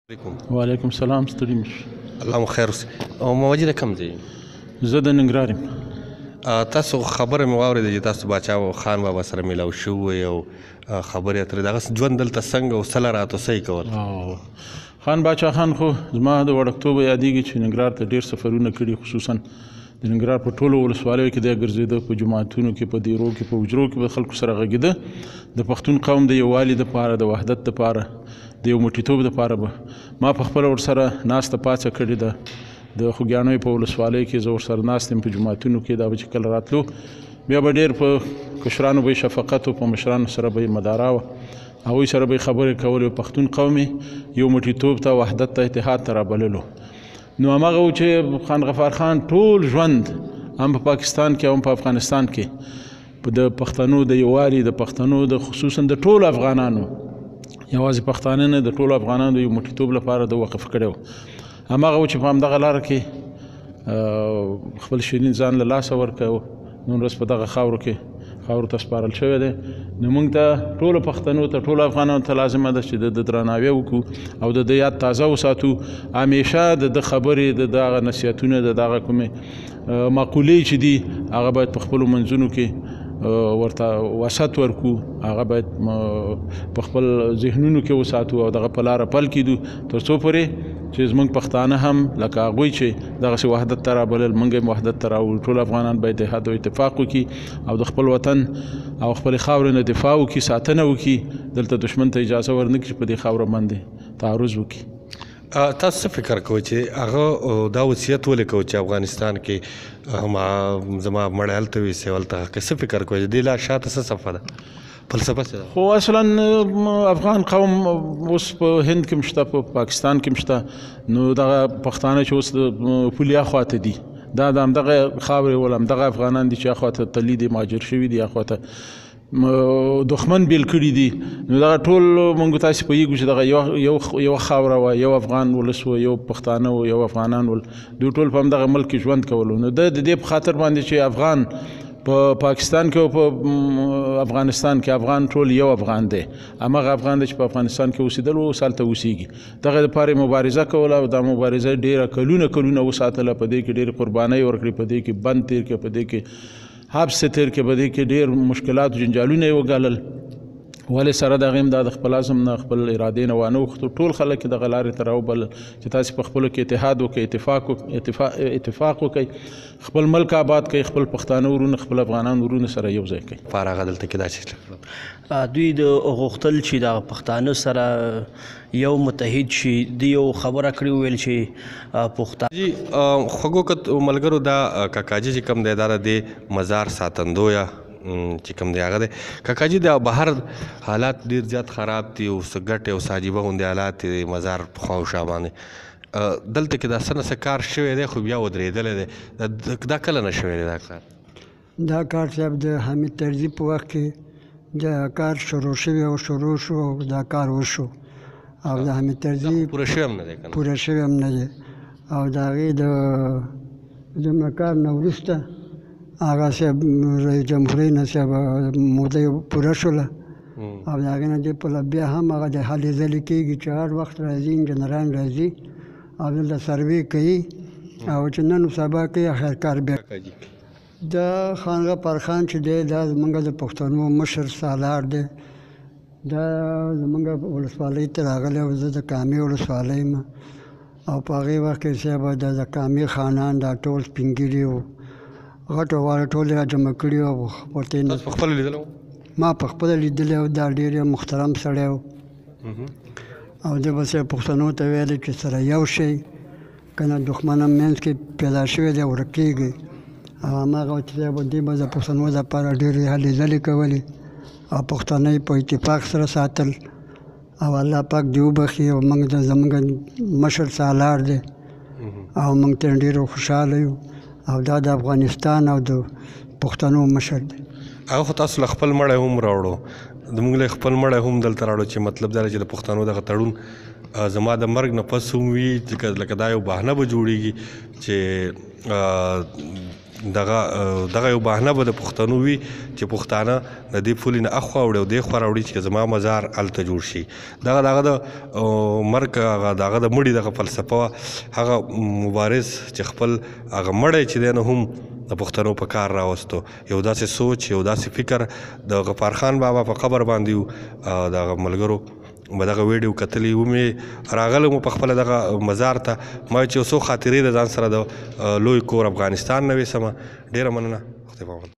علیکم. وعلیکم السلام. ستړي مشه. الله مو خیر اوسي. او موجي د کوم ځای؟ زه د ننګرهار یم. تاسو خبره مې واورېده چې تاسو باچا خان بابا سره میلاو شوی او خبرې اترې دغه ژوند دلته څنګه او څه له راته څه یې کول؟ خان باچا خان خو زما د وړکتوبه یادېږي چې ننګرهار ته ډېر سفرونه کړي، خصوصا د ننګرهار په ټولو ولسوالیو کې دی ګرځېده، په جوماتونو کې، په دیرو کې، په حجرو کې به خلکو سره غږېده. د پښتون قوم د یووالي دپاره، د وحدت دپاره، د یو موټیتوب دپاره به ما پخپله ورسره ناسته پاڅه کړې ده. د خوږیاڼیو په ولسوالۍ کې زه ورسره ناست یم په جوماتونو کې. دا به چې کله راتلو بیا به ډېر په کشرانو به یې شفقت و، په مشرانو سره به یې مدارا وه، هغوی سره به یې خبرې کولې. پښتون قوم یې یو موټیتوب ته، وحدت ته، اتحاد ته رابللو. نو هماغه و چې خان غفار خان ټول ژوند هم په پاکستان کې او هم په افغانستان کې د پښتنو د یووالي، د پښتنو د خصوصا د ټولو افغانانو، یوازې پښتانه نه، د ټولو افغانانو د یو موټیتوب لپاره د وقف کړی و. هماغه و چې په همدغه لاره کې خپل شیرین ځان له لاسه ورکړ. نن ورځ په دغه خاورو ته سپارل شوی دی. نو موږ ته ټولو پښتنو ته، ټولو افغانانو ته لازمه ده چې د درناوی وکړو او د یاد تازه وساتو. همیشه د خبرې، د دغه نصیحتونه، د دغه کومې مقولې چې دي هغه باید په خپلو منځونو کې ورته وسط ورکو، هغه باید په خپل ذهنونو کې وساتو او دغه په لاره پل کېدو تر څو پورې چې زموږ پښتانه هم لکه هغوی چې دغسې وحدت ته رابلل، موږ هم وحدت ته راوړو. ټول افغانان باید اتحاد او اتفاق وکړي او د خپل وطن او خپلې خاورې نه دفاع وکړي، ساتنه وکړي، دلته دښمن ته اجازه ورنه کړي چې په دې خاوره باندې تعرض وکړي. تاسو څه فکر کوئ چې هغه دا وصیت ولې کوي چې افغانستان کې زما مړی هلته ویسي هلته څه فکر کوئ چې دې لا شاته څه صفحه ده، فلسفه څه ده؟ خو اصلا افغان قوم اوس په هند کې مشته، په پاکستان کې مشته. نو دغه پښتانه چې اوس د پولیا خواته دي، دا د همدغه خاورې ول، همدغه افغانان دي چې اخواته تلي دي، مهاجر شوي دي، اخواته دښمن بیل کړي دي. نو دغه ټول موږ تاسې پوهېږو چې دغه یو خاوره وه، یو افغان ولس و، یو پښتانه و، یو افغانان ول، دوی ټول په همدغه ملک کې ژوند کولو. نو د دې په خاطر باندې چې افغان په پاکستان کې او په افغانستان کې افغان ټول یو افغان دی، همغه افغان دی چې په افغانستان کې اوسېدل و، اوس هلته اوسېږي. دغه دپاره مبارزه کوله او دا مبارزه ډېره کلونه وساتله. په دې کې ډېرې قربانۍ ورکړې، په دې کې بند تېر کړې، په دې کې حبس تېر کړې، په دې کې ډېر مشکلات او جنجالونه یې وګالل. ولې سره د هغې هم دا د خپل عزم نه، خپل ارادې نه وانه وختو. ټول خلک یې دغه لارې ته راوبلل چې تاسې په خپلو کې اتحاد وکړئ، اتفاق وکړئ، خپل ملک آباد کړئ، خپل پښتانه ورونه، خپل افغانان ورونه سره یو ځای کړئ. فارغه دلته کې دا چې دوی د غوښتل چې د پښتانه سره یو متحد شي. دوی یو خبره کړې ویل چې پښتانه خوږو ملګرو دا کاکاجي چې کوم دی دا د مزار ساتندویه چې کوم دی هغه دی. کاکاجي د بهر حالات ډېر زیات خراب دي او څه ګټې او څه عجیبه غوندې حالات دي مزار په خوا او شا باندې. دلته کې دا څه نه څه کار شوی دی خو بیا ودرېدلی دی. دا کله نه شوی دی دا کار؟ دا کار صاحب د حامد طرزي په وخت کې دا کار شروع شوی او شروع شو او دا کار وشو او د حامد طرزي پوره شوی هم نه دی، پوره شوی هم نه دی. او د هغې د دومره کار نه وروسته هغه صاحب رئیس جمهورۍ نه صاحب موده پوره شوله او د هغې نه دې پله بیا هم هغه د هلې ځلې کېږي چې هر وخت راځي، انجنیران راځي او دلته سروې کوي او چې نن سبا کوي اخر کار بیا. دا خان غفار خان چې دی دا زمونږ د پښتنو مشر سالار دی. دا زمونږ ولسوالۍ ته راغلی او زه د کامې ولسوالۍ یم او په هغې وخت کې صاحب د کامې خانان دا ټول سپین ږیري وو، غټو واړه ټول یې راجمع کړي وو. ورته په خپله لیدلی وو؟ ما په خپله لیدلی و. دا ډېر محترم سړی و او ده به صاحب پښتنو ته ویلی چې سره یو شئ، که نه دښمن هم منځ کې پیدا شوی دی، ورک کېږئ. او هماغه چې صاحب دوی به د پښتنو دپاره ډېرې هلې ځلې کولې او پښتانه یې په اتفاق سره ساتل. او الله پاک دې وبخي او موږ زموږ مشر سالار دی او موږ ترې ډېر خوشحاله یو او دا د افغانستان او د پښتنو مشر دی. هغه خو تاسو له خپل مړی هم راوړو، زموږ له خپل مړی هم دلته راوړو چې مطلب دا دی چې د پښتنو دغه تړون زما د مرګ نه پس هم وي، لکه دا یو بهانه به جوړېږي چې دغه یو بهانه به د پښتنو وي چې پښتانه د دې پولې نه اخوا وړي او دې خوا راوړي چې زما مزار هلته جوړ شي. دغه د مرګ دغه د مړي دغه فلسفه وه. هغه مبارز چې خپل هغه مړی چې دی نو هم د پښتنو په کار راوستو. یو داسې سوچ، یو داسې فکر د غفار خان بابا په قبر باندې و. دغه ملګرو به دغه ویډیو کتلی ومې راغلی مو په خپله دغه مزار ته. ما چې یو څو خاطرې د ځان سره د لوی کور افغانستان نه ویسمه. ډېره مننه. خدای پامان.